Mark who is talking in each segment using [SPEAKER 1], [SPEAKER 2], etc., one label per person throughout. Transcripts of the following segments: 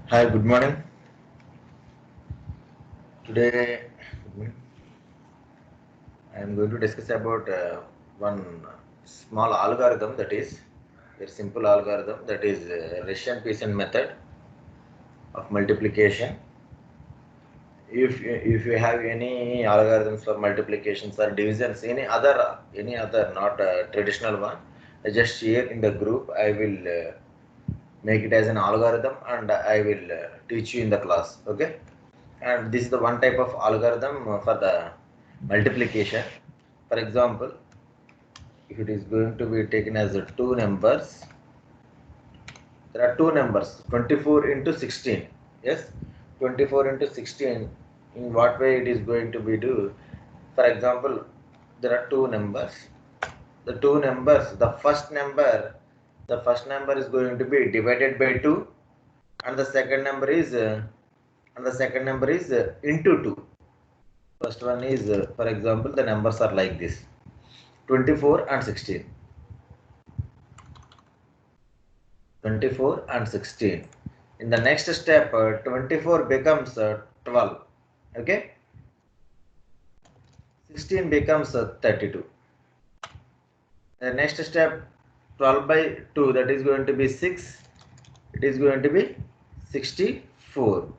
[SPEAKER 1] Hi, good morning. Today, I am going to discuss about one small algorithm, that is a simple algorithm, that is Russian-Peasant method of multiplication. If you have any algorithms for multiplications or divisions, any other not traditional one, I just share in the group. I will make it as an algorithm and I will teach you in the class. Okay. And this is the one type of algorithm for the multiplication. For example, if it is going to be taken as two numbers, there are two numbers 24 into 16. Yes, 24 into 16. In what way it is going to be do? For example, there are two numbers. The two numbers, the first number is going to be divided by 2, and the second number is into 2. First one is, for example, the numbers are like this: 24 and 16. 24 and 16. In the next step, 24 becomes 12. Okay, 16 becomes 32. The next step, 12 by 2, that is going to be 6. It is going to be 64.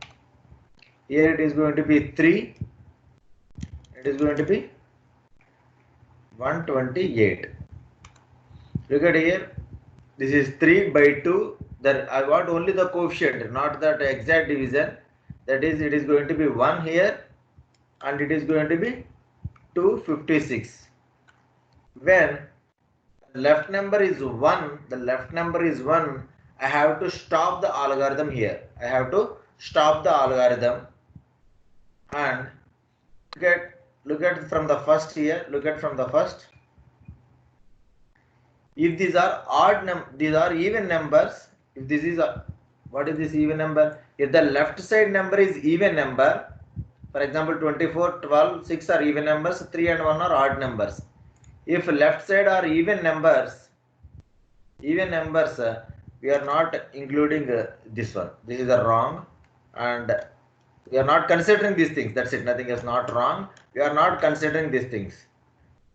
[SPEAKER 1] Here it is going to be 3. It is going to be 128. Look at here. This is 3 by 2. That I want only the coefficient, not that exact division. That is, it is going to be 1 here, and it is going to be 256. When left number is 1, I have to stop the algorithm here. I have to stop the algorithm and look at from the first here. Look at from the first. If these are these are even numbers. If this is what is this even number? If the left side number is even number, for example 24, 12, 6 are even numbers, 3 and 1 are odd numbers. If left side are even numbers, we are not including this one. This is a wrong, and we are not considering these things. That's it. Nothing is not wrong. We are not considering these things.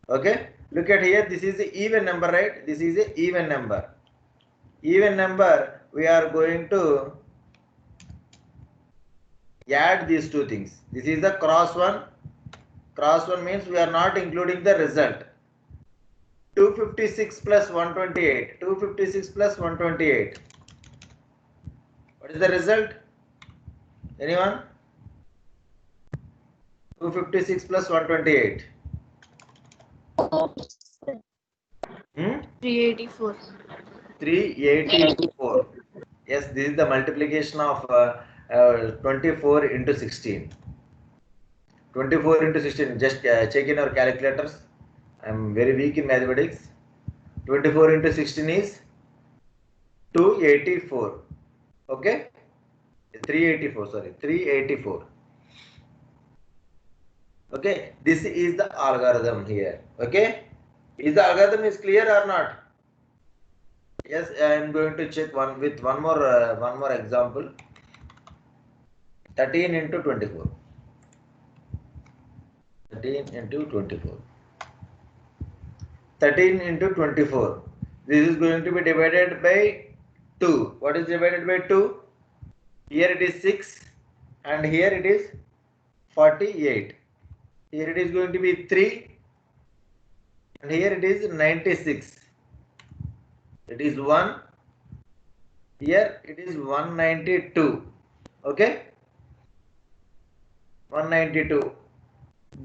[SPEAKER 1] Okay. Look at here. This is a even number, right? This is a even number. Even number. We are going to add these two things. This is the cross one. Cross one means we are not including the result. 256 plus 128. 256 plus 128. What is the result? Anyone? 256 plus 128.
[SPEAKER 2] 384.
[SPEAKER 1] 384. Yes, this is the multiplication of 24 into 16. 24 into 16. Just check in our calculators. I am very weak in mathematics. 24 into 16 is 284. Okay? 384. Sorry, 384. Okay? This is the algorithm here. Okay? Is the algorithm is clear or not? Yes, I am going to check one with one more example. 13 into 24. 13 into 24. 13 into 24. This is going to be divided by 2. What is divided by 2? Here it is 6 and here it is 48. Here it is going to be 3 and here it is 96. It is 1. Here it is 192. Okay? 192.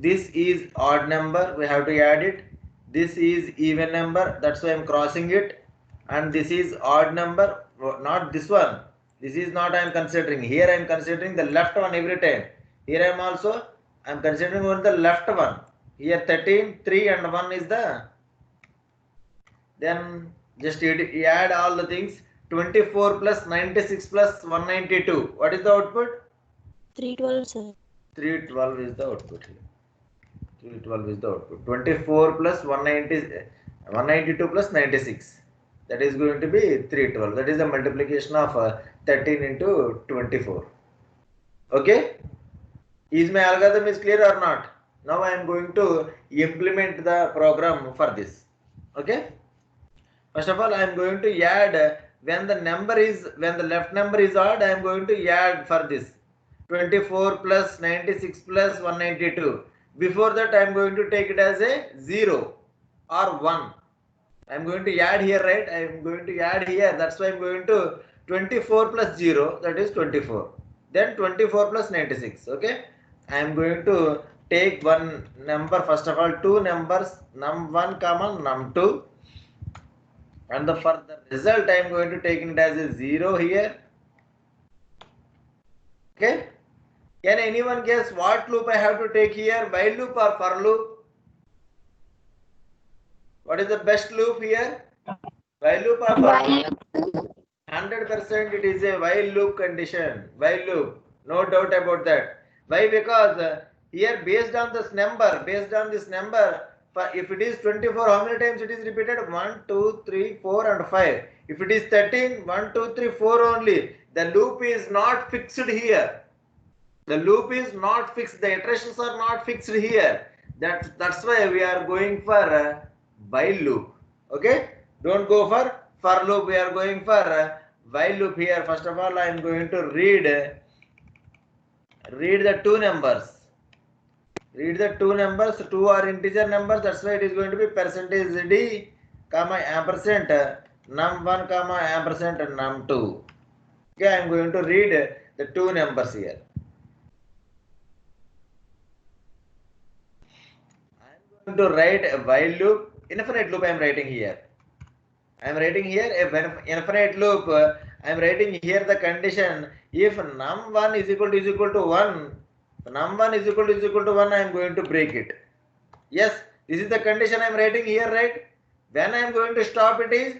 [SPEAKER 1] This is odd number. We have to add it. This is even number. That's why I am crossing it. And this is odd number. Not this one. This is not I am considering. Here I am considering the left one every time. Here I am considering only the left one. Here 13, 3 and 1 is the. Then just add all the things. 24 plus 96 plus 192. What is the output?
[SPEAKER 2] 312, sir.
[SPEAKER 1] 312 is the output here. 312 is the output. 24 plus 192 plus 96. That is going to be 312. That is the multiplication of 13 into 24. Okay? Is my algorithm is clear or not? Now I am going to implement the program for this. Okay? First of all, I am going to add when the left number is odd, I am going to add for this 24 plus 96 plus 192. Before that, I am going to take it as a 0 or 1. I am going to add here, right? I am going to add here. That's why I am going to 24 plus 0, that is 24. Then 24 plus 96. Okay? I am going to take one number, first of all, two numbers, num1 comma num2. And for the result, I am going to take it as a 0 here. Okay? Can anyone guess what loop I have to take here? While loop or for loop? What is the best loop here? While loop or for loop? 100% it is a while loop condition. While loop. No doubt about that. Why? Because here based on this number, if it is 24, how many times it is repeated? 1, 2, 3, 4 and 5. If it is 13, 1, 2, 3, 4 only. The loop is not fixed here. The loop is not fixed. The iterations are not fixed here. That's why we are going for a while loop. Okay? Don't go for loop. We are going for a while loop here. First of all, I am going to read the two numbers. Read the two numbers. Two are integer numbers. That's why it is going to be percentage d comma ampersand num1 comma ampersand num2. Okay, I am going to read the two numbers here. I am going to write a while loop, infinite loop I am writing here. I am writing here a infinite loop. I am writing here the condition if num1 is equal to 1, num1 is equal to 1, I am going to break it. Yes, this is the condition I am writing here, right? When I am going to stop it is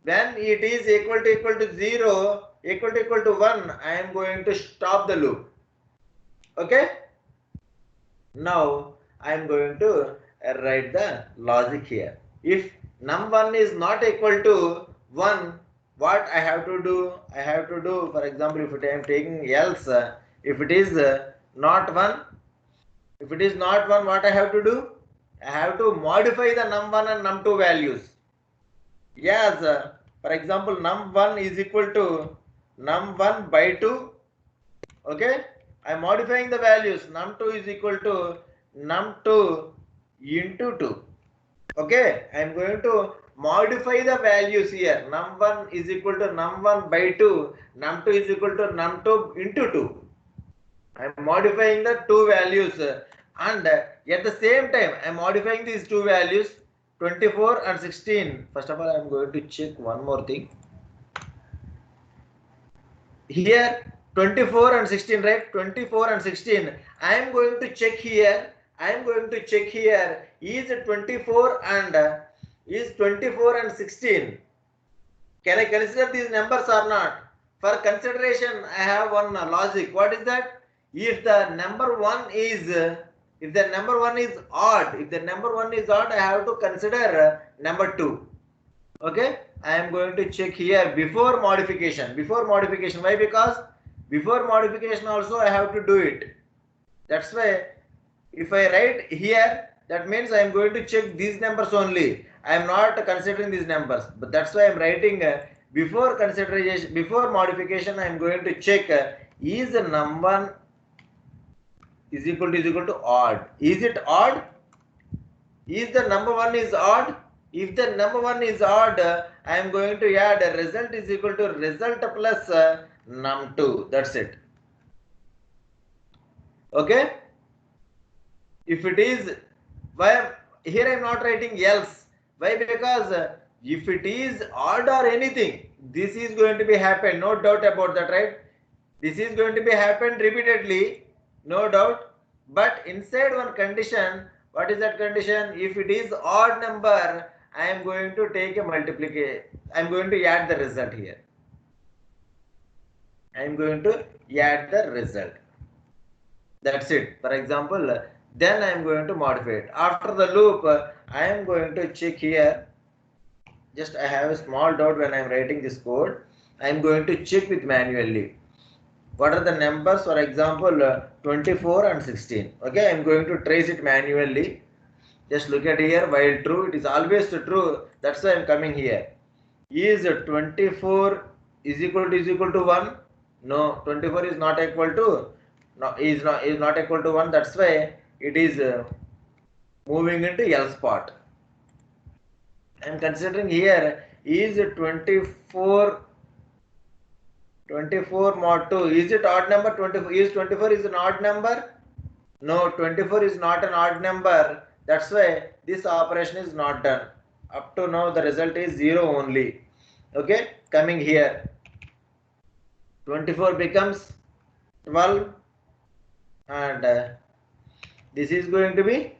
[SPEAKER 1] when it is equal to 0, equal to 1, I am going to stop the loop. Okay? Now I am going to write the logic here. If num1 is not equal to 1, what I have to do? I have to do, for example, if I am taking else, if it is not 1, what I have to do? I have to modify the num1 and num2 values. Yes, for example, num1 is equal to num1 by 2. Okay, I am modifying the values. Num2 is equal to num2 into 2. Okay, I am going to modify the values here. Num1 is equal to num1 by 2. Num2 is equal to num2 into 2. I am modifying the two values and at the same time I am modifying these two values 24 and 16. First of all, I am going to check one more thing. Here 24 and 16, right? 24 and 16. I am going to check here. Is 24 and 16. Can I consider these numbers or not? For consideration, I have one logic. What is that? If the number one is odd, I have to consider number 2. Okay, I am going to check here before modification. Why? Because before modification also I have to do it. That's why if I write here, that means I am going to check these numbers only. I am not considering these numbers, but that's why I am writing before consideration, before modification. I am going to check is the number is equal to odd. Is it odd? Is the number 1 is odd? If the number 1 is odd, I am going to add a result is equal to result plus num2. That's it. Okay? If it is, why here I am not writing else. Why? Because if it is odd or anything, this is going to be happen. No doubt about that, right? This is going to be happen repeatedly. No doubt. But inside one condition, what is that condition? If it is odd number, I am going to take a multiplication. I am going to add the result here. I am going to add the result. That's it. For example, then I am going to modify it. After the loop, I am going to check here. just I have a small doubt when I'm writing this code. I'm going to check with manually. What are the numbers? For example, 24 and 16. Okay, I'm going to trace it manually. Just look at here. While true, it is always true. That's why I'm coming here. Is 24 is equal to 1? No, 24 is not equal to, no, is not equal to 1. That's why it is moving into else part. I'm considering here is 24 mod 2. Is it odd number? 24 is 24 is an odd number? No, 24 is not an odd number. That's why this operation is not done. Up to now the result is 0 only. Okay, coming here 24 becomes 12 and this is going to be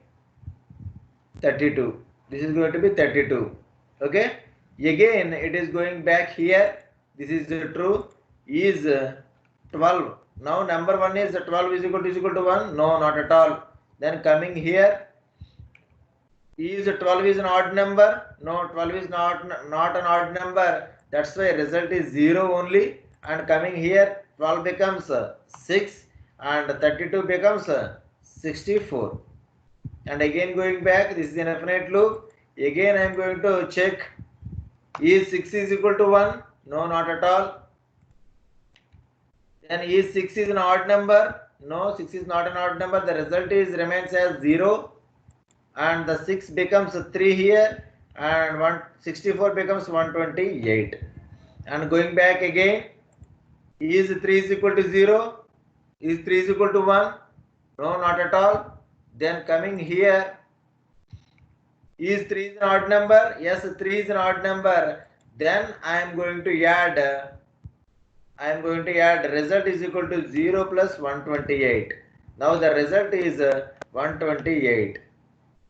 [SPEAKER 1] 32. This is going to be 32. Okay, again it is going back here. This is true. Is 12. Now number 1 is 12 is equal to 1. No, not at all. Then coming here, is 12 is an odd number? No, 12 is not an odd number. That's why result is 0 only. And coming here, 12 becomes 6 and 32 becomes 64. And again going back, this is an infinite loop. Again I am going to check, is 6 is equal to 1? No, not at all. Then is 6 is an odd number? No, 6 is not an odd number. The result is remains as 0. And the 6 becomes 3 here and 164 becomes 128. And going back again, is 3 is equal to 0? Is 3 is equal to 1? No, not at all. Then coming here, is 3 is an odd number? Yes, 3 is an odd number. Then I am going to add result is equal to 0 plus 128. Now the result is 128.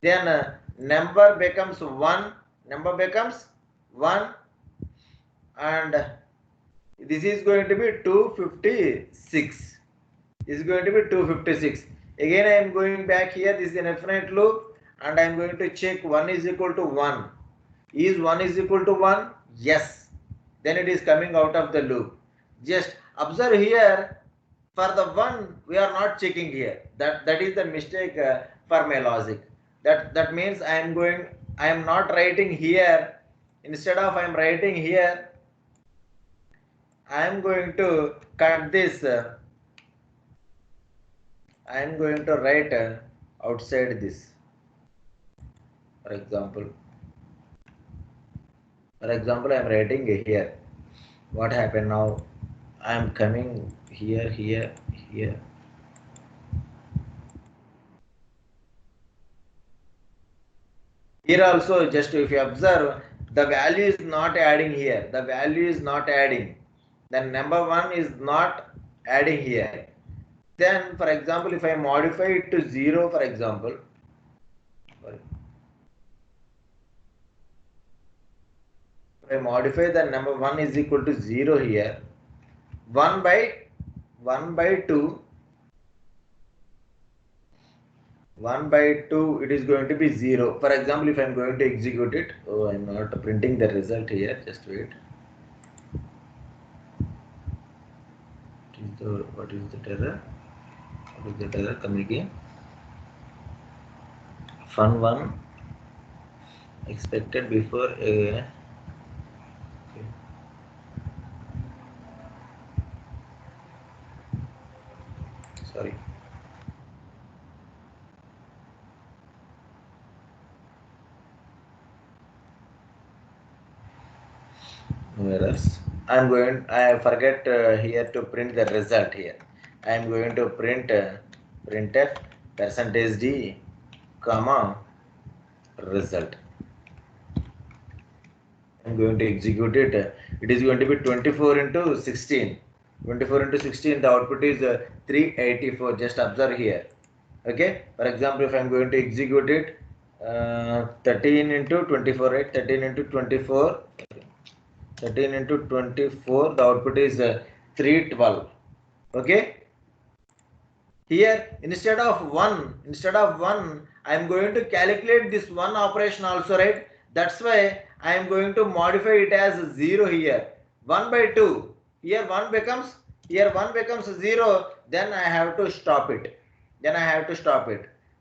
[SPEAKER 1] Then number becomes 1 and this is going to be 256. This is going to be 256. Again I am going back here. This is an infinite loop and I am going to check 1 is equal to 1. Is 1 is equal to 1? Yes. Then it is coming out of the loop. Just observe here, for the 1 we are not checking here. That is the mistake for my logic. That means I am not writing here. Instead of I am writing here, I am going to cut this. I am going to write outside this. For example, I am writing here. What happened now? I am coming here. Here also, just if you observe, the value is not adding here. The value is not adding. Then number 1 is not adding here. Then, for example, if I modify it to 0, for example, if I modify the number 1 is equal to 0 here, 1 by 2, 1 by 2, it is going to be 0. For example, if I am going to execute it, oh, I am not printing the result here, just wait. What is the error? What is the error coming again? Fun 1 expected before a sorry. No errors. I forget here to print the result here. I am going to print printf %d comma result. I am going to execute it. It is going to be 24 into 16. 24 into 16, the output is 384. Just observe here. Okay. For example, if I am going to execute it, 13 into 24, right? 13 into 24. 13 into 24, the output is 312. Okay. Here, instead of 1, I am going to calculate this one operation also, right? That's why I am going to modify it as 0 here. 1 by 2. Here 1 becomes 0. Then I have to stop it.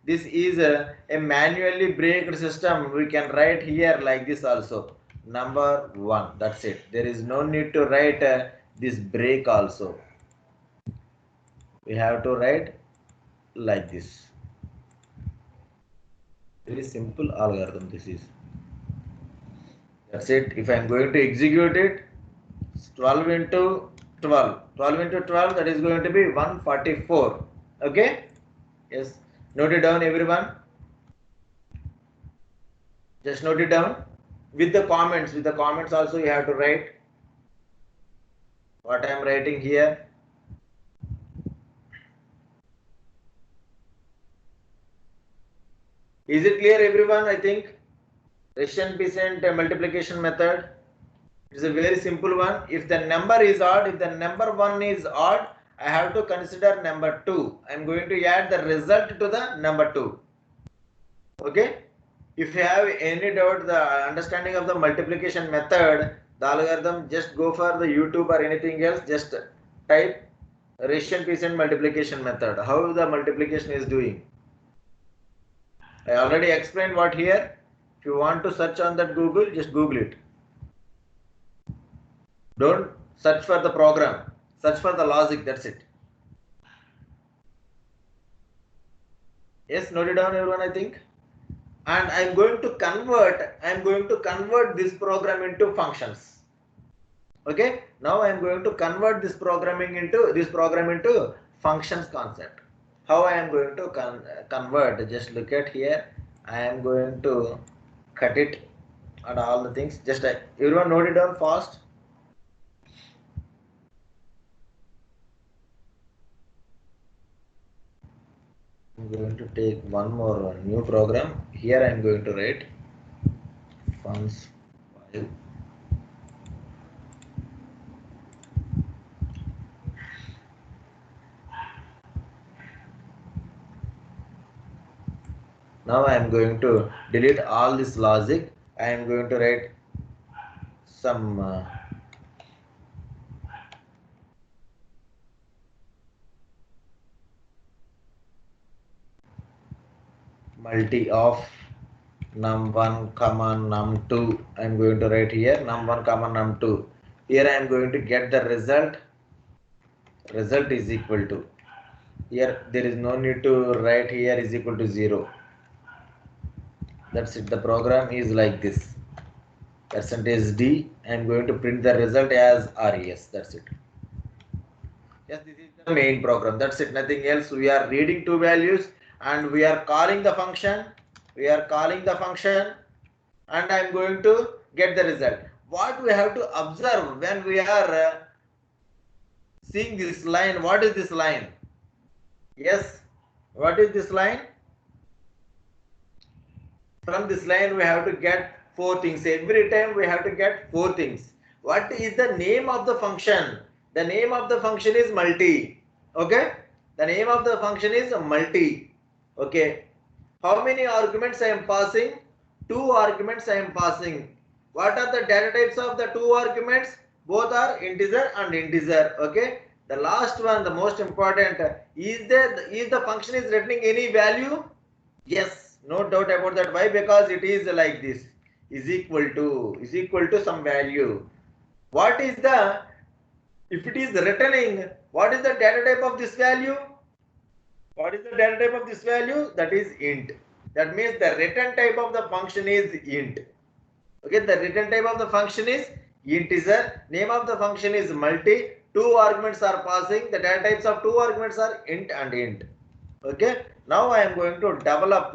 [SPEAKER 1] This is a manually breaked system. We can write here like this also. Number 1. That's it. There is no need to write this break also. We have to write like this. Very simple algorithm this is. That's it. If I am going to execute it, 12 into 12. 12 into 12, that is going to be 144. Okay? Yes. Note it down, everyone. Just note it down. With the comments also you have to write what I am writing here. Is it clear, everyone? I think Russian peasant multiplication method. It's a very simple one. If the number is odd, if the number 1 is odd, I have to consider number 2. I am going to add the result to the number 2. Okay? If you have any doubt the understanding of the multiplication method, the algorithm, just go for the YouTube or anything else, just type Russian peasant multiplication method. How the multiplication is doing. I already explained what here. If you want to search on that Google, just Google it. Don't search for the program, search for the logic, that's it. Yes, note it down, everyone, I think. And I'm going to convert this program into functions. Okay, now I'm going to convert this program into functions concept. How I am going to convert? Just look at here. I am going to cut it and all the things. Just everyone note it down fast. I'm going to take one more new program. Here I am going to write funds 5. Now I am going to delete all this logic. I am going to write some multi of num1 comma num2. I am going to write here num1 comma num2. Here I am going to get the result. Result is equal to. Here there is no need to write here is equal to 0. That's it. The program is like this. Percentage D. I am going to print the result as RES. That's it. Yes, this is the main program. That's it. Nothing else. We are reading two values and we are calling the function. And I am going to get the result. What we have to observe when we are seeing this line? What is this line? Yes. What is this line? From this line we have to get 4 things. Every time we have to get 4 things. What is the name of the function? The name of the function is multi. Okay? The name of the function is multi. Okay. How many arguments I am passing? 2 arguments I am passing. What are the data types of the 2 arguments? Both are integer and integer. Okay. The last one, the most important, is the function is returning any value? Yes, no doubt about that. Why? Because it is like this, is equal to some value. What is the, if it is returning, what is the data type of this value? What is the data type of this value? That is int. That means the return type of the function is int. Okay, the return type of the function is integer. Name of the function is multi. 2 arguments are passing. The data types of 2 arguments are int and int. Okay. Now I am going to develop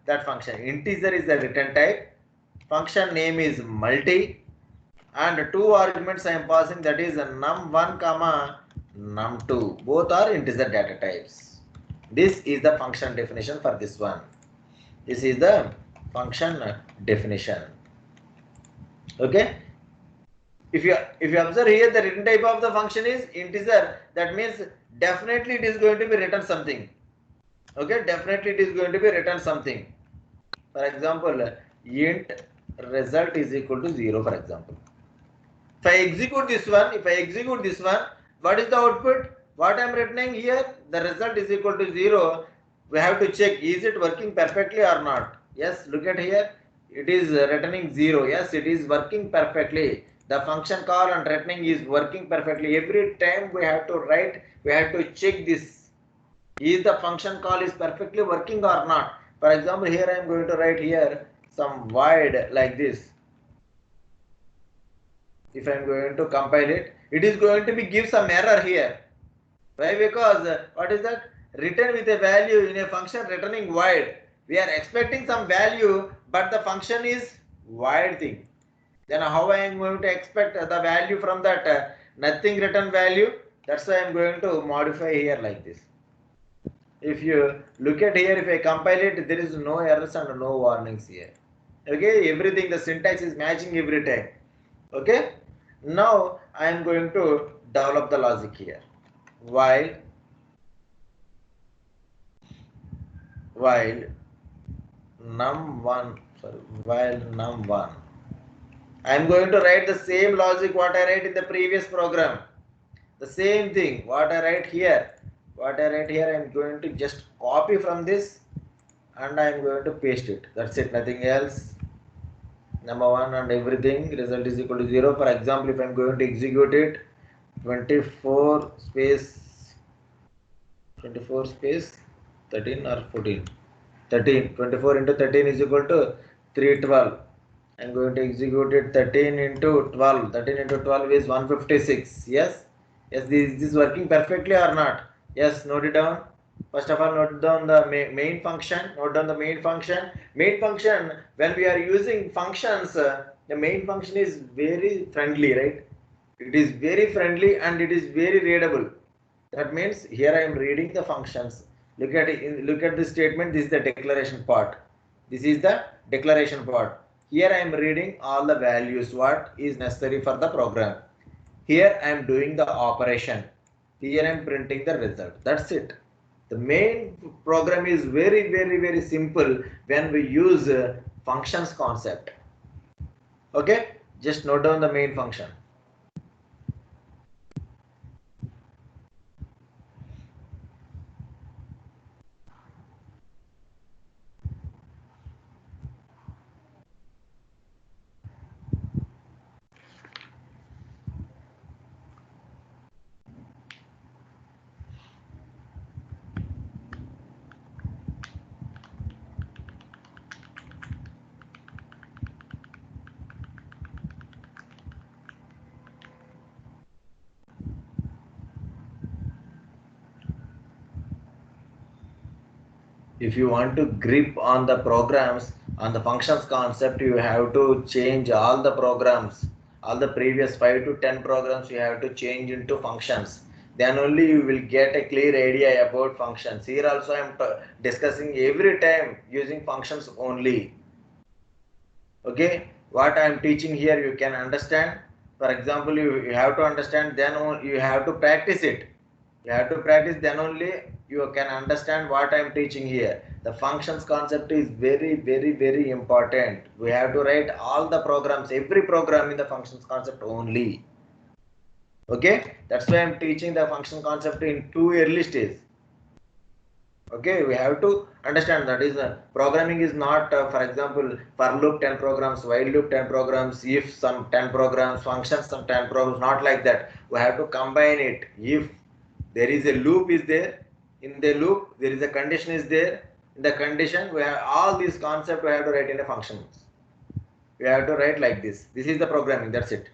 [SPEAKER 1] that function. Integer is the return type. Function name is multi. And 2 arguments I am passing, that is num1 comma num2. Both are integer data types. This is the function definition for this one. This is the function definition. Okay. If you observe here, the return type of the function is integer. That means definitely it is going to be written something. Okay, definitely it is going to be written something. For example, int result is equal to 0, for example. If I execute this one, what is the output? What I am returning here, the result is equal to 0. We have to check, is it working perfectly or not? Yes, look at here, it is returning 0. Yes, it is working perfectly. The function call and returning is working perfectly. Every time we have to write, we have to check this. Is the function call is perfectly working or not? For example, here I am going to write here some void like this. If I am going to compile it, it is going to be give some error here. Why? Because what is that? Return with a value in a function returning void. We are expecting some value, but the function is void thing. Then how I am going to expect the value from that nothing return value? That's why I am going to modify here like this. If you look at here, if I compile it, there is no errors and no warnings here. Okay, everything, the syntax is matching every time. Okay, now I am going to develop the logic here. While num1, while num1, I am going to write the same logic what I write in the previous program. The same thing what I write here. What I write here, I am going to just copy from this and I am going to paste it. That's it, nothing else. Number 1 and everything, result is equal to 0. For example, if I am going to execute it, 24 space 13 or 14, 13, 24 into 13 is equal to 312. I'm going to execute it. 13 into 12, 13 into 12 is 156. Yes, yes, this is working perfectly or not? Yes, note it down. First of all, note down the main function. Note down the main function. Main function, when we are using functions, the main function is very friendly, right? It is very friendly and it is very readable. That means here I am reading the functions. Look at it, look at the statement. This is the declaration part. This is the declaration part. Here I am reading all the values what is necessary for the program. Here I am doing the operation. Here I am printing the result. That's it. The main program is very simple when we use functions concept. Okay, just note down the main function. If you want to grip on the programs, on the functions concept, you have to change all the programs, all the previous 5 to 10 programs you have to change into functions. Then only you will get a clear idea about functions. Here also I am discussing every time using functions only. Okay, what I am teaching here you can understand. For example, you have to understand, then you have to practice it. You have to practice, then only you can understand what I am teaching here. The functions concept is very important. We have to write all the programs, every program in the functions concept only. Okay, that's why I am teaching the function concept in 2 early stages. Okay, we have to understand that is programming is not for example for loop 10 programs, while loop 10 programs, if some 10 programs, functions some 10 programs, not like that. We have to combine it. If there is a loop is there, in the loop there is a condition is there, in the condition we have all these concepts we have to write in a function. We have to write like this. This is the programming, that's it.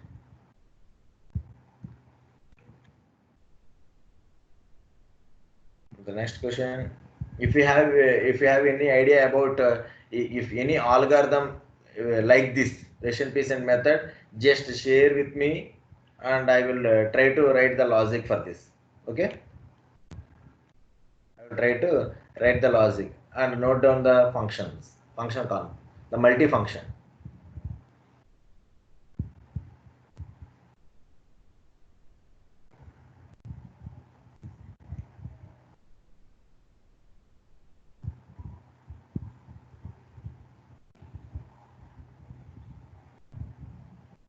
[SPEAKER 1] The next question, if you have any idea about if any algorithm like this ration peasant method, just share with me and I will try to write the logic for this. Okay, I will try to write the logic and note down the functions, function con, the multifunction.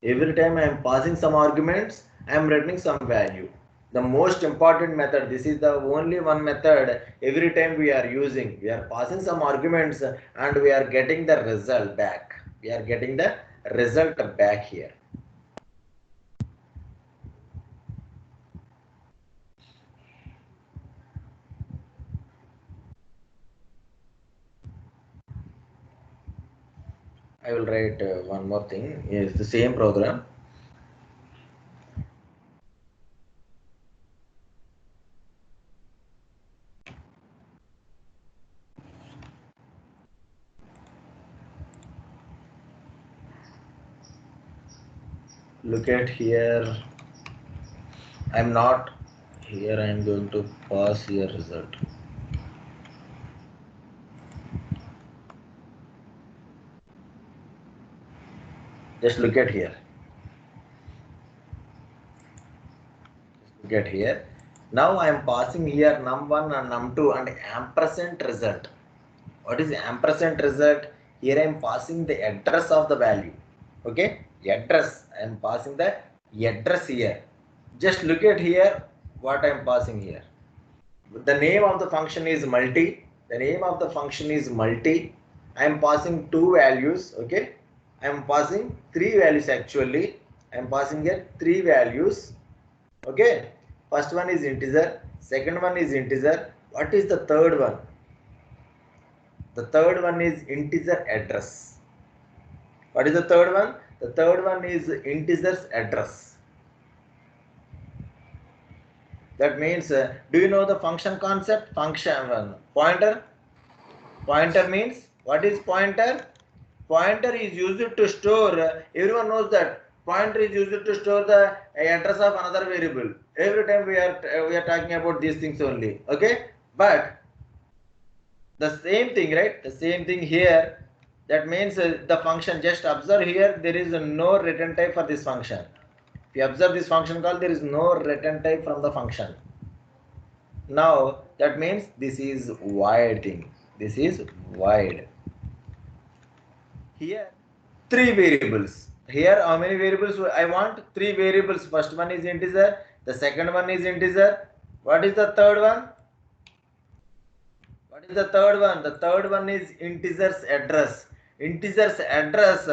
[SPEAKER 1] Every time I am passing some arguments, I am returning some value. The most important method, this is the only one method every time we are using. We are passing some arguments and we are getting the result back. We are getting the result back here. I will write one more thing. It's the same program. Look at here. I'm not here. I'm going to pass here result. Just look at here. Look at here. Now I am passing here num1 and num2 and ampersand result. What is ampersand result? Here I am passing the address of the value. Okay, address. I am passing the address here. Just look at here what I am passing here. The name of the function is multi. The name of the function is multi. I am passing two values. Okay, I am passing three values actually. I am passing here three values. Okay, first one is integer, second one is integer. What is the third one? The third one is integer address. What is the third one? The third one is integer's address. That means, do you know the function concept? Function pointer. Pointer means, what is pointer? Pointer is used to store, everyone knows that pointer is used to store the address of another variable. Every time we are talking about these things only. Okay, but the same thing, right? The same thing here. That means the function, just observe here, there is no return type for this function. If you observe this function call, there is no return type from the function. Now that means this is void thing. This is void. Here three variables. Here how many variables I want? Three variables. First one is integer, the second one is integer. What is the third one? What is the third one? The third one is integer's address. Integer's address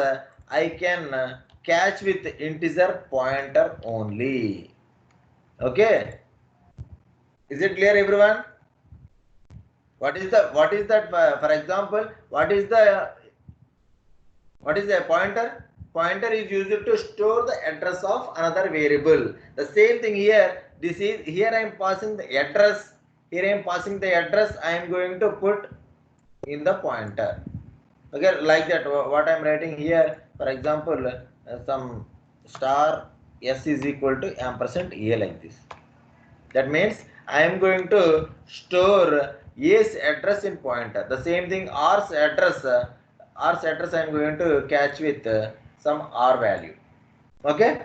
[SPEAKER 1] I can catch with integer pointer only. Okay, is it clear everyone? What is that for example, what is the pointer? Pointer is used to store the address of another variable. The same thing here. This is, here I am passing the address. Here I am passing the address. I am going to put in the pointer. Okay, like that. What I am writing here, for example, some star s is equal to ampersand a, like this. That means I am going to store a's address in pointer. The same thing r's address. R's address I am going to catch with some r value. Okay.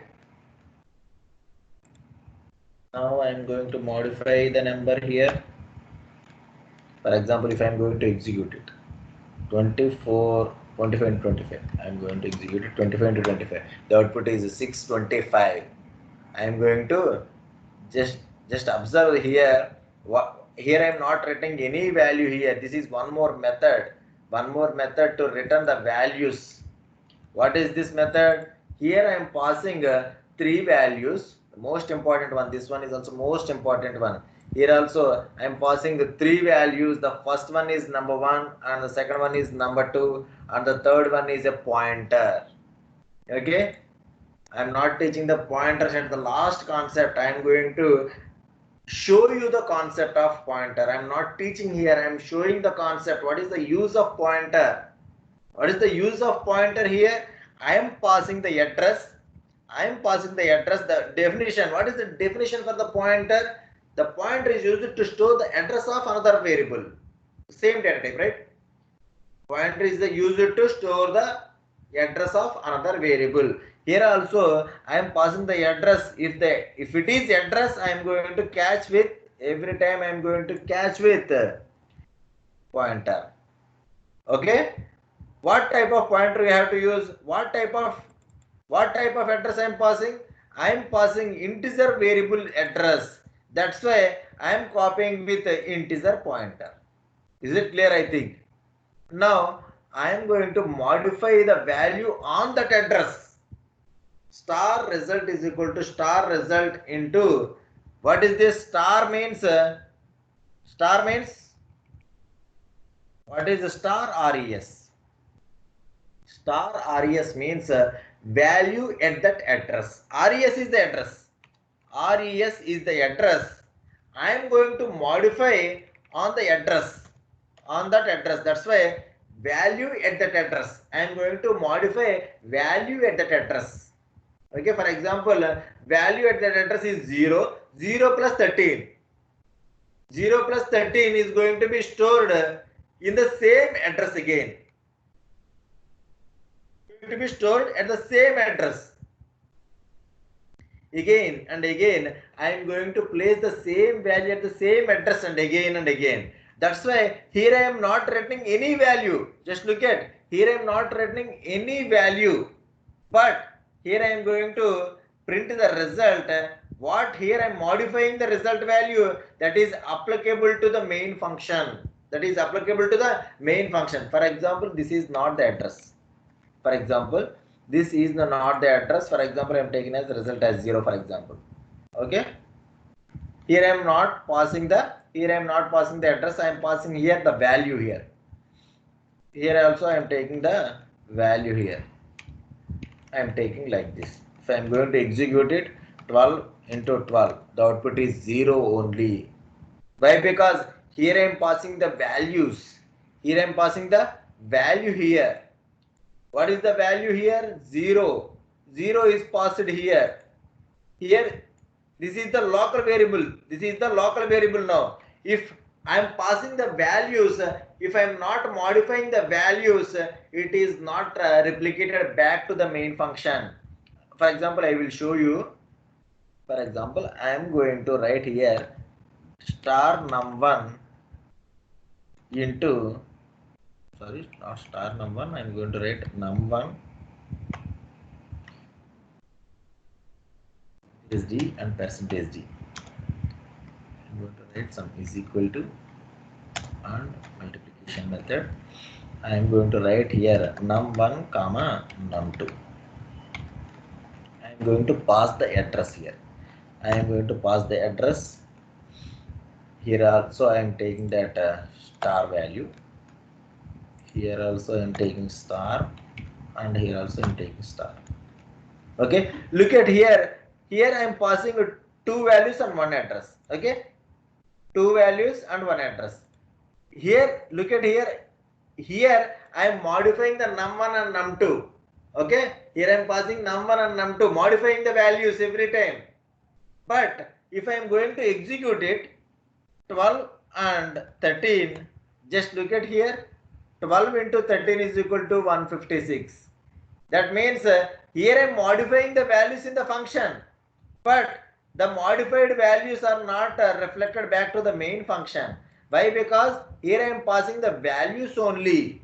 [SPEAKER 1] Now I am going to modify the number here. For example, if I am going to execute it, 24, 25 and 25. I am going to execute it 25 into 25. The output is 625. I am going to just observe here. Here I am not writing any value here. This is one more method. One more method to return the values. What is this method? Here I am passing three values. The most important one. This one is also most important one. Here also I am passing the three values. The first one is number 1 and the second one is number 2 and the third one is a pointer. Okay, I am not teaching the pointers at the last concept. I am going to show you the concept of pointer. I am not teaching here. I am showing the concept. What is the use of pointer? What is the use of pointer here? I am passing the address. I am passing the address. The definition. What is the definition for the pointer? The pointer is used to store the address of another variable. Same data type, right? Pointer is used to store the address of another variable. Here also I am passing the address. If it is address, I am going to catch with, every time I am going to catch with pointer. Okay. What type of pointer you have to use? What type of What type of address I am passing? I am passing integer variable address. That's why I am copying with integer pointer. Is it clear? I think. Now I am going to modify the value on that address. Star result is equal to star result into what is this? Star means what is the star res? Star res means value at that address. Res is the address. Res is the address. I am going to modify on the address, on that address. That's why value at that address. I am going to modify value at that address. Okay, for example, value at that address is 0. 0 plus 13. 0 plus 13 is going to be stored in the same address again. Going to be stored at the same address. Again and again, I am going to place the same value at the same address and again and again. That's why here I am not returning any value. Just look at here I am not returning any value, but here I am going to print the result. What here I am modifying the result value that is applicable to the main function. That is applicable to the main function. For example, this is not the address. For example, this is not the address. For example, I am taking as the result as 0. For example, okay. Here I am not passing the address. I am passing here the value here. Here also I am taking the value here. I am taking like this. If I am going to execute it, 12 into 12, the output is 0 only. Why? Because here I am passing the values. Here I am passing the value here. What is the value here? 0. 0 is passed here. Here, this is the local variable. This is the local variable now. If I am passing the values, if I am not modifying the values, it is not replicated back to the main function. For example, I will show you. For example, I am going to write here star num1 into, sorry, not star num1, I am going to write num1 SD and percentage D. I'm going to write some is equal to and multiplication method. I am going to write here num1 comma num2. I am going to pass the address here. I am going to pass the address. Here also I am taking that star value. Here also I am taking star, and here also I am taking star. Okay, look at here. Here I am passing two values and one address. Okay, two values and one address. Here, look at here. Here I am modifying the num1 and num2. Okay, here I am passing num1 and num2, modifying the values every time. But if I am going to execute it, 12 and 13, just look at here. 12 into 13 is equal to 156. That means here I am modifying the values in the function, but the modified values are not reflected back to the main function. Why? Because here I am passing the values only,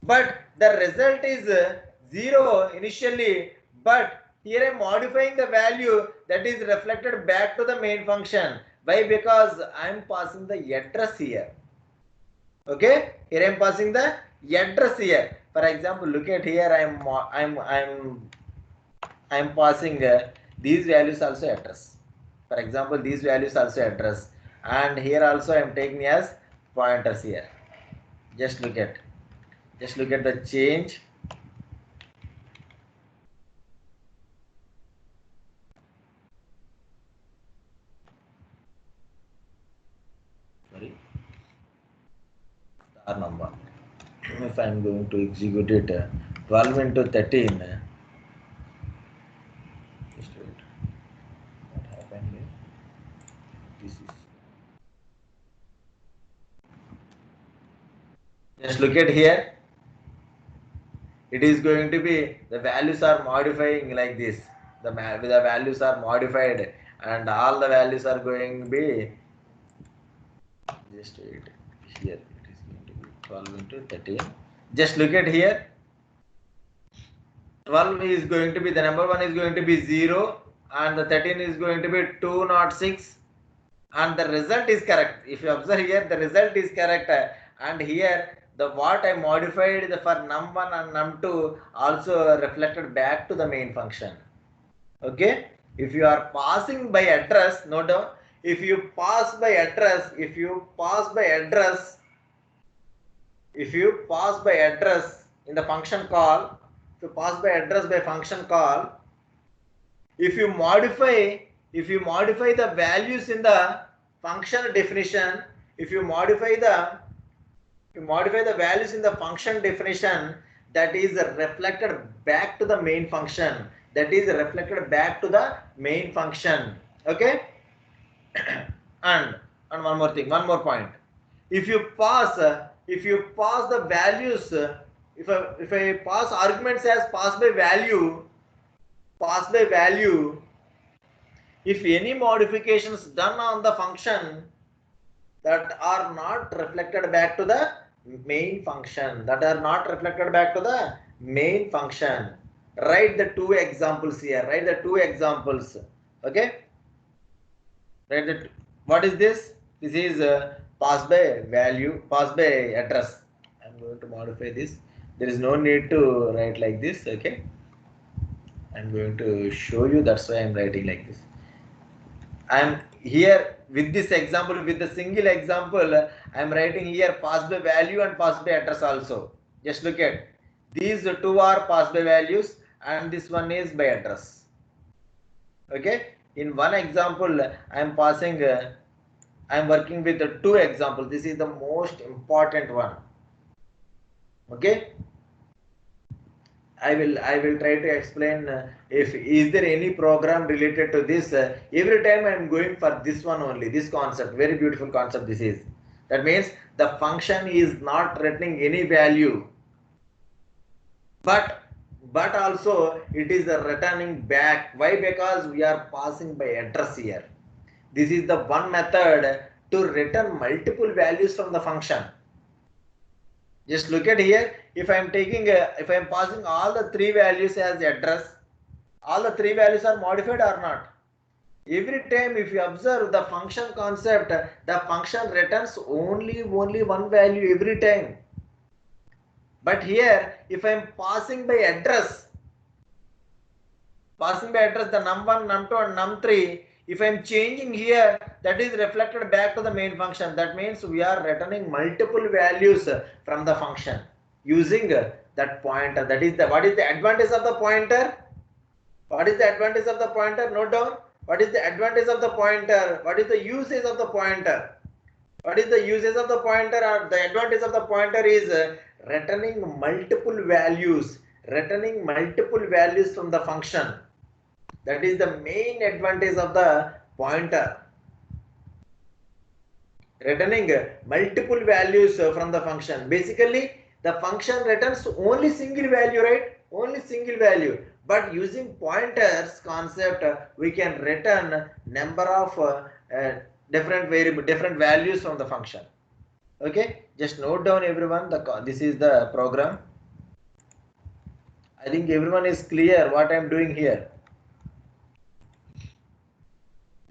[SPEAKER 1] but the result is 0 initially, but here I am modifying the value that is reflected back to the main function. Why? Because I am passing the address here. Okay, here I am passing the address here. For example, look at here. I am passing these values also address. For example, these values also address, and here also I am taking as pointers here. Just look at the change. Sorry, star number. If I am going to execute it, 12 into 13. Just wait. What happened here? This is. Just look at here. It is going to be the values are modifying like this. The values are modified, and all the values are going to be. Just wait. Here it is going to be 12 into 13. Just look at here. 12 is going to be, the number 1 is going to be 0 and the 13 is going to be 206 and the result is correct. If you observe here, the result is correct, and here the what I modified the for num1 and num2 also reflected back to the main function. Okay, if you are passing by address, note down, if you pass by address, if you pass by address in the function call, if you pass by address by function call, if you modify the values in the function definition, if you modify the values in the function definition, that is reflected back to the main function, okay. and one more thing, one more point. If you pass the values, if I pass arguments as pass by value, if any modifications done on the function that are not reflected back to the main function, write the two examples here, okay. Write the, what is this? This is pass by value, pass by address. I'm going to modify this. There is no need to write like this, okay. I'm going to show you, that's why I'm writing like this. I'm here with this example, with the single example, I'm writing here pass by value and pass by address also. Just look at, these two are pass by values and this one is by address. Okay, in one example I'm passing, I'm working with the two examples. This is the most important one. Okay, I will try to explain, if is there any program related to this. Every time I am going for this one only, this concept, very beautiful concept this is. That means the function is not returning any value, but also it is returning back. Why? Because we are passing by address here. This is the one method to return multiple values from the function. Just look at here. If I am taking if I am passing all the three values as address, all the three values are modified or not? Every time if you observe the function concept, the function returns only one value every time. But here if I am passing by address, the num1, num2 and num3, if I am changing here, that is reflected back to the main function. That means we are returning multiple values from the function using that pointer. That is the, what is the advantage of the pointer? What is the advantage of the pointer? Note down. What is the advantage of the pointer? What is the usage of the pointer? What is the usage of the pointer? Or the advantage of the pointer is returning multiple values from the function. That is the main advantage of the pointer. Returning multiple values from the function. Basically, the function returns only single value, right? Only single value. But using pointers concept, we can return number of different values from the function. Okay, just note down everyone. This is the program. I think everyone is clear what I am doing here.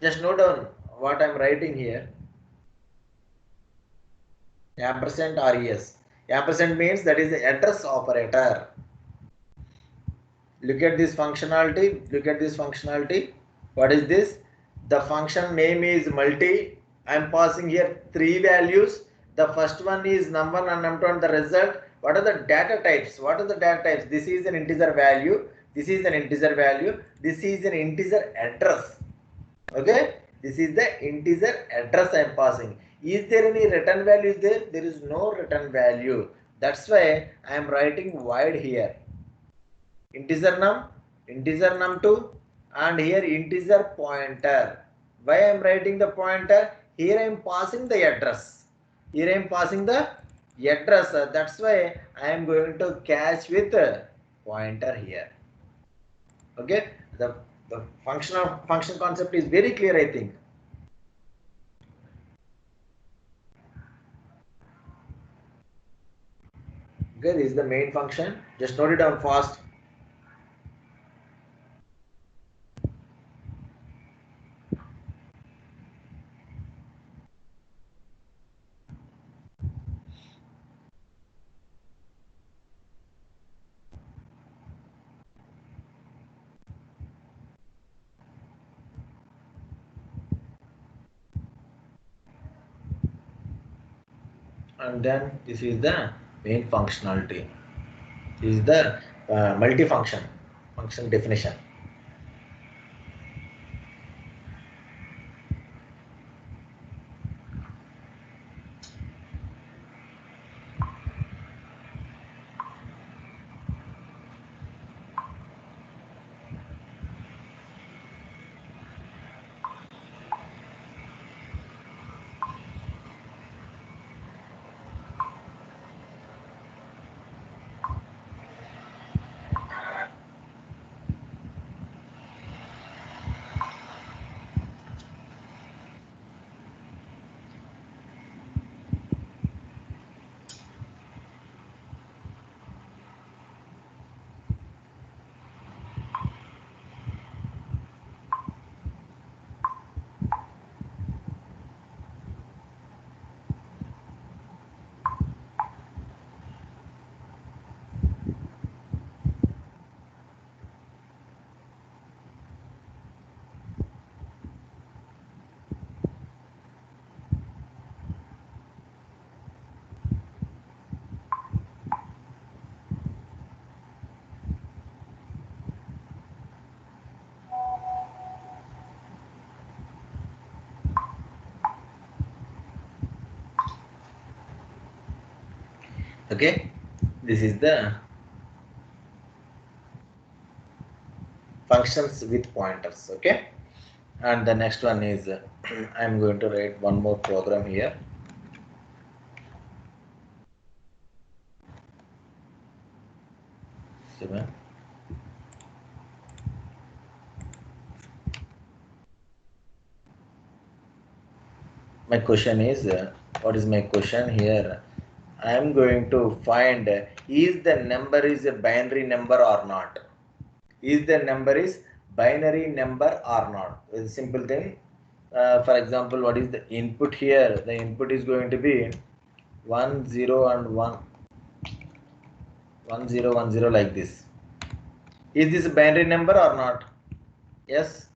[SPEAKER 1] Just note down what I am writing here. Ampersand res. Ampersand means that is the address operator. Look at this functionality. What is this? The function name is multi. I am passing here three values. The first one is num1 and num2 and the result. What are the data types? This is an integer value. This is an integer address. Okay, this is the integer address I am passing. Is there any return value? There is no return value. That's why I am writing void here. Integer num2 and here integer pointer. Why I am writing the pointer? Here I am passing the address. That's why I am going to catch with pointer here. Okay, the function concept is very clear, I think. Okay, this is the main function. Just note it down fast. and then this is the main functionality. This is the multifunction function definition. Okay, this is the functions with pointers. Okay, and the next one is I'm going to write one more program here. Seven. My question is, what is my question here? I am going to find is the number is a binary number or not? Is the number is binary number or not? It's a simple thing. For example, what is the input here? The input is going to be 1 0 and 1 1 0 1 0 like this. Is this a binary number or not? Yes.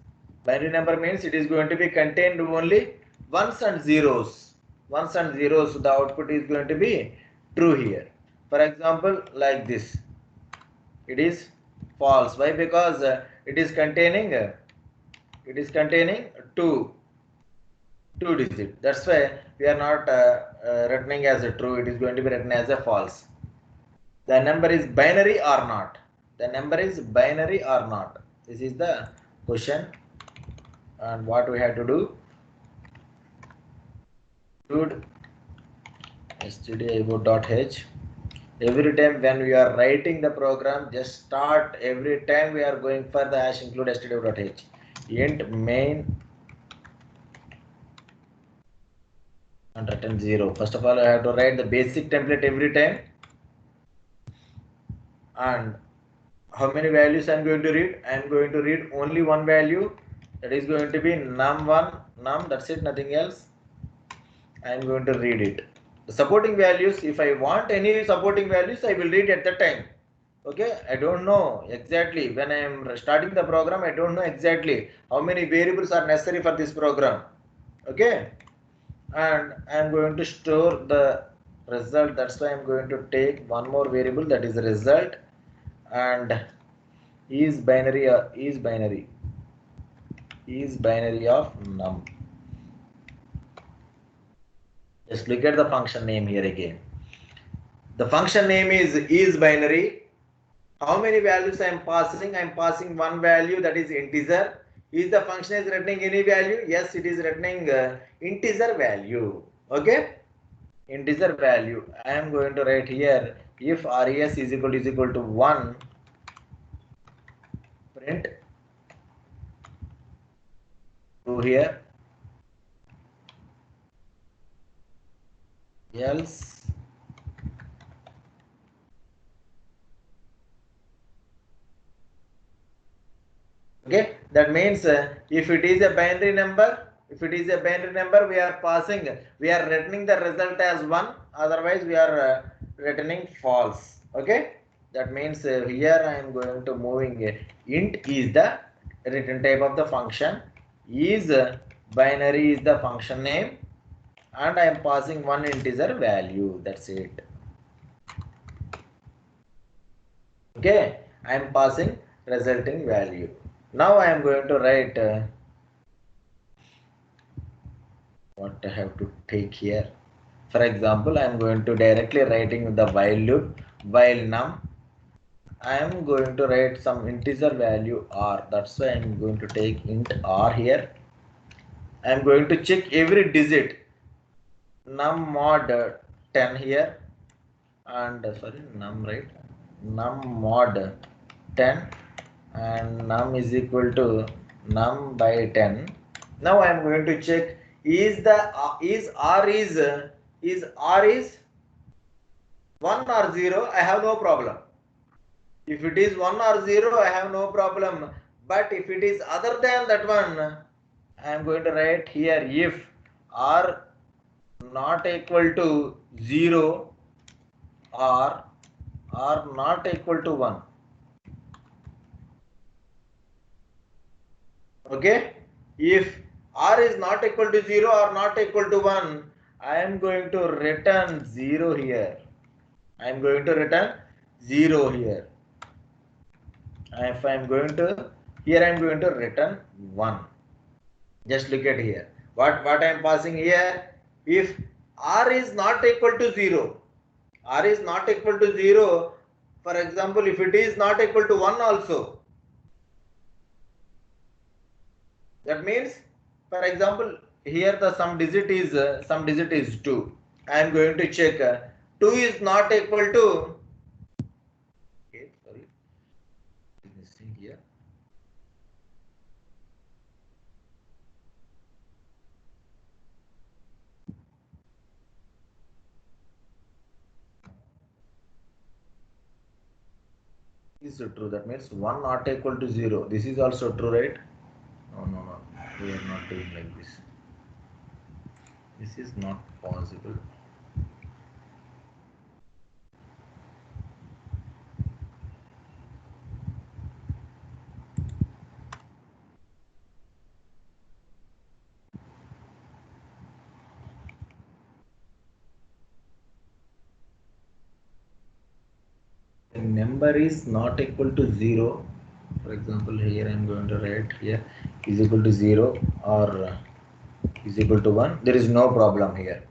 [SPEAKER 1] Binary number means it is going to be contained only ones and zeros. Ones and zeros, so the output is going to be true here. For example, like this, it is false. Why? Because it is containing two digit. That's why we are not writing as a true. It is going to be written as a false. The number is binary or not? The number is binary or not? This is the question. And what we have to do? Include stdio.h. Every time when we are writing the program, just start every time we are going for the hash include stdio.h. Int main and return 0. First of all, I have to write the basic template every time. And how many values I am going to read? I am going to read only one value. That is going to be num1, num. That's it, nothing else. I am going to read it. The supporting values, if I want any supporting values, I will read at the time. Okay, I don't know exactly when I am starting the program. I don't know exactly how many variables are necessary for this program. Okay, and I am going to store the result. That's why I am going to take one more variable, that is result, and is binary of num. Just look at the function name here again. The function name is binary. How many values I am passing? I am passing one value, that is integer. Is the function is returning any value? Yes, it is returning integer value. Okay, integer value. I am going to write here if res is equal to 1, print true here, else okay, that means if it is a binary number, we are returning the result as 1, otherwise we are returning false. Okay, that means here I am going to moving int is the return type of the function, is binary is the function name, and I am passing one integer value. That's it. Okay, I am passing resulting value. Now I am going to write what I have to take here. For example, I am going to directly writing the while loop, while num. I am going to write some integer value r. That's why I am going to take int r here. I am going to check every digit. Num mod 10 here, and sorry, num, right? Num mod 10, and num is equal to num by 10. Now I am going to check is the is r is 1 or 0. I have no problem. If it is 1 or 0, I have no problem. But if it is other than that one, I am going to write here if r not equal to 0 or not equal to 1. Okay, if r is not equal to 0 or not equal to 1, I am going to return 0 here. I am going to return 0 here. If I am going to, here I am going to return 1. Just look at here. What I am passing here, if r is not equal to 0, r is not equal to 0, for example, if it is not equal to 1 also, that means, for example, here the some digit is 2. I am going to check 2 is not equal to, okay, sorry, missing here. Is true. That means 1 not equal to 0. This is also true, right? No. We are not doing like this. This is not possible. The number is not equal to 0. For example, here I am going to write here is equal to 0 or is equal to 1. There is no problem here.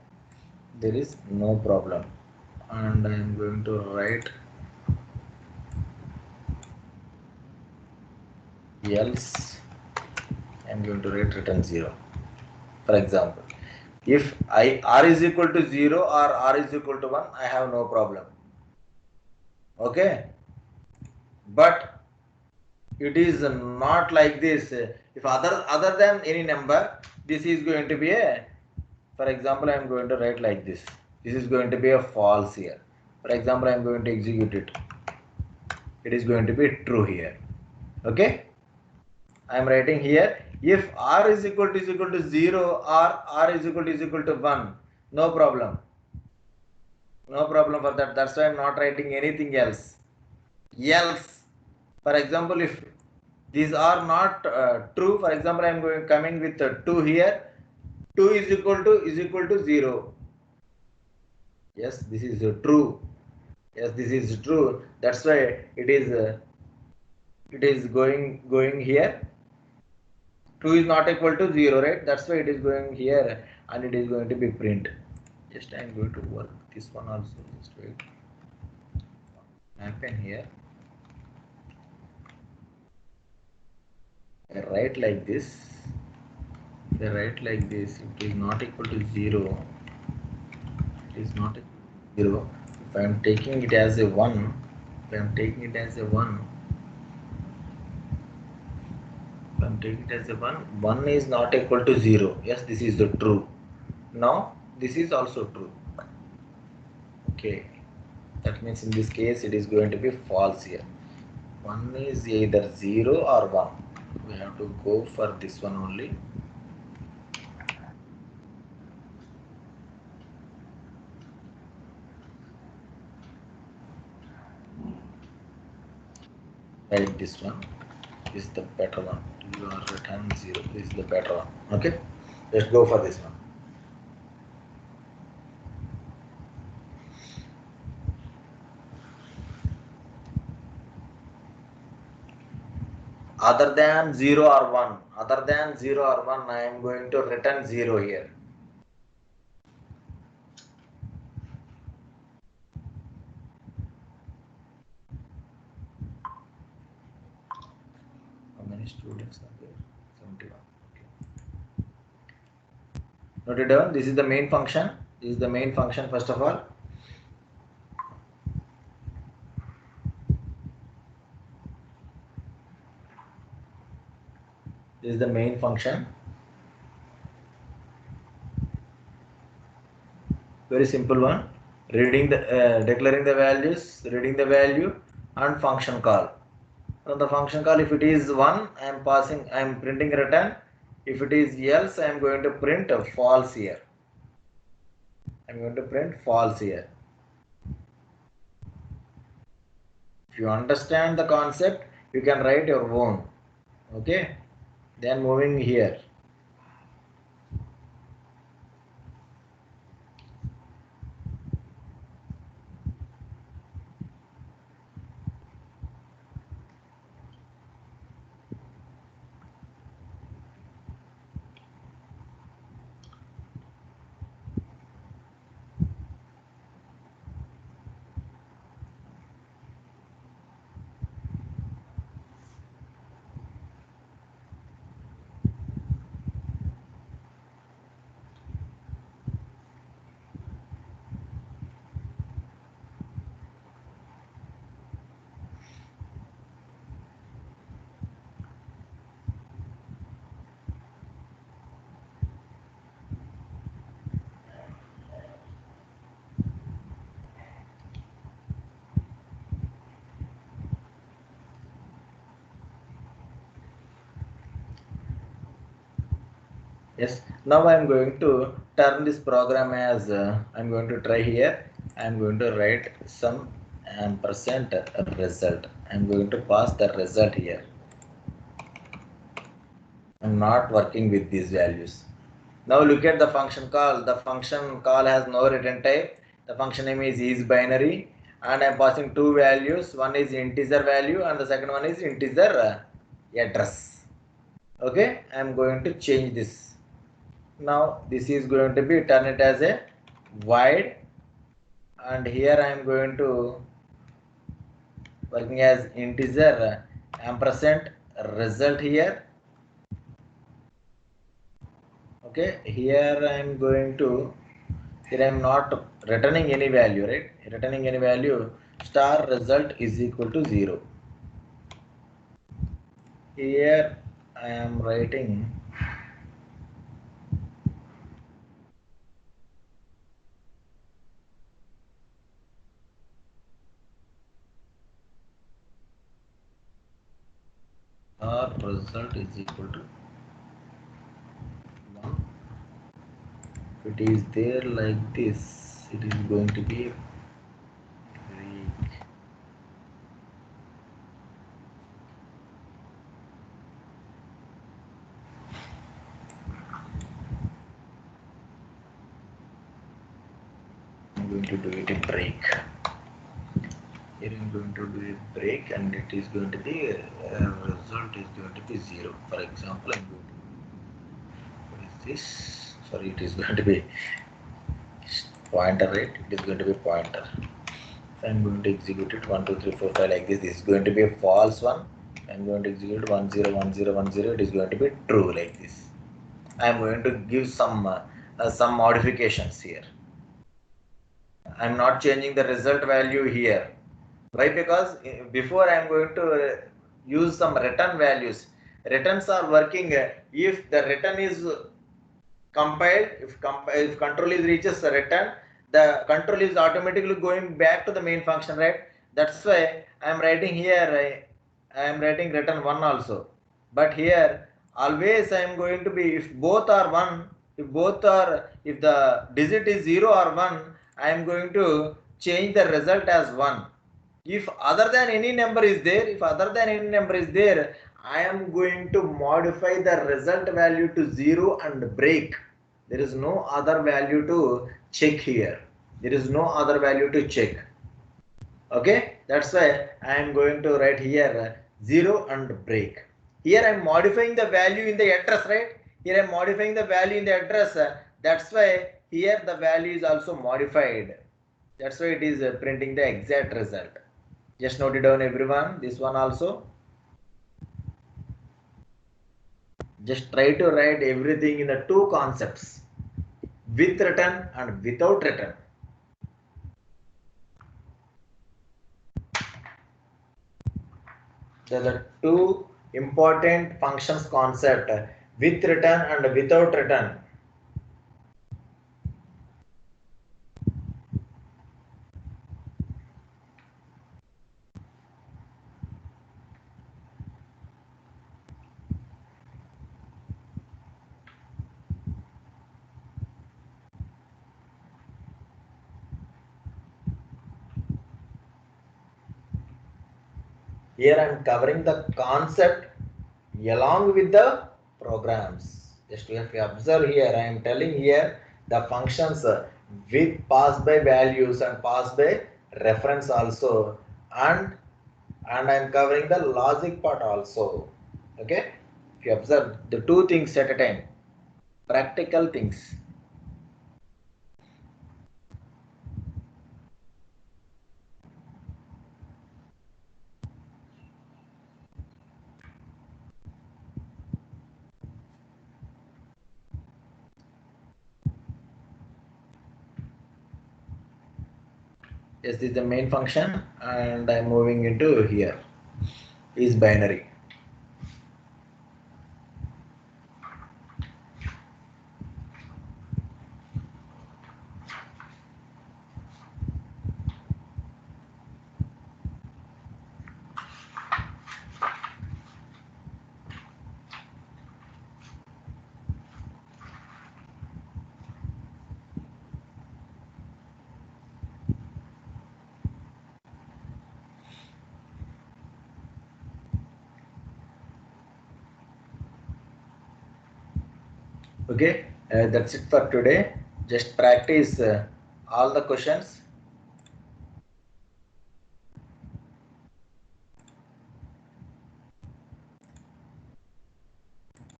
[SPEAKER 1] There is no problem. And I am going to write else I am going to write return 0. For example, if r is equal to 0 or r is equal to 1, I have no problem. Okay, but it is not like this. If other than any number, this is going to be a, for example, I am going to write like this. This is going to be a false here. For example, I am going to execute it. It is going to be true here. Okay, I am writing here if r is equal to 0 or r is equal to 1, no problem. No problem for that. That's why I am not writing anything else. Else, for example, if these are not true, for example, I am coming with 2 here. 2 is equal to 0. Yes, this is true. Yes, this is true. That's why it is going here. 2 is not equal to 0, right? That's why it is going here, and it is going to be print. Just I am going to work this one also. Just wait. Happen here. I write like this. They write like this. It is not equal to 0. It is not equal to 0. If I am taking it as a 1, if I am taking it as a 1, if I am taking it as a 1, 1 is not equal to 0. Yes, this is the true. Now, this is also true. Okay. That means in this case, it is going to be false here. 1 is either 0 or 1. We have to go for this one only. Write this one. This is the better one. You are return 0. This is the better one. Okay. Let's go for this one. other than 0 or 1. Other than 0 or 1, I am going to return 0 here. How many students are there? 71. Okay. Note it down. This is the main function. This is the main function first of all. This is the main function. Very simple one. Reading the declaring the values, reading the value, and function call. From the function call, if it is 1, I am printing return. If it is else, I am going to print false here. I am going to print false here. If you understand the concept, you can write your own. Okay. Then moving here. Yes, now I am going to turn this program as I am going to try here. I am going to write some ampersand result. I am going to pass the result here. I am not working with these values. Now look at the function call. The function call has no return type. The function name is binary, and I am passing two values. One is integer value and the second one is integer address. Okay, I am going to change this. Now this is going to be turn it as a void, and here I am going to working as integer ampersand result here. Okay, here I am going to, here I am not returning any value, right? Returning any value, star result is equal to 0. Here I am writing star result is equal to 1. If it is there like this, it is going to be break. I'm going to do it a break. Here I'm going to do a break, and it is going to be result is going to be 0. For example, I'm going to, what is this? Sorry, it is going to be pointer, right? It is going to be pointer. So I'm going to execute it 1 2 3 4 5 like this. This is going to be a false one. I'm going to execute 1 0 1 0 1 0. It is going to be true like this. I'm going to give some modifications here. I'm not changing the result value here. Why? Because before I am going to use some return values. Returns are working if the return is compiled, if control is reaches the return, the control is automatically going back to the main function, right? That's why I am writing here, I am writing return 1 also. But here always I am going to be, if both are 1, if the digit is 0 or 1, I am going to change the result as 1. If other than any number is there, I am going to modify the result value to 0 and break. There is no other value to check here. There is no other value to check. Okay, that's why I am going to write here 0 and break. Here I'm modifying the value in the address, right? Here I'm modifying the value in the address. That's why here the value is also modified. That's why it is printing the exact result. Just note it down, everyone. This one also. Just try to write everything in the two concepts, with return and without return. There are two important functions concept, with return and without return. Here I am covering the concept along with the programs. Just if you observe here, I am telling here the functions with pass by values and pass by reference also, and I am covering the logic part also. Okay, if you observe the two things at a time, practical things. Yes, this is the main function, and I'm moving into here is binary. Okay, that's it for today. Just practice all the questions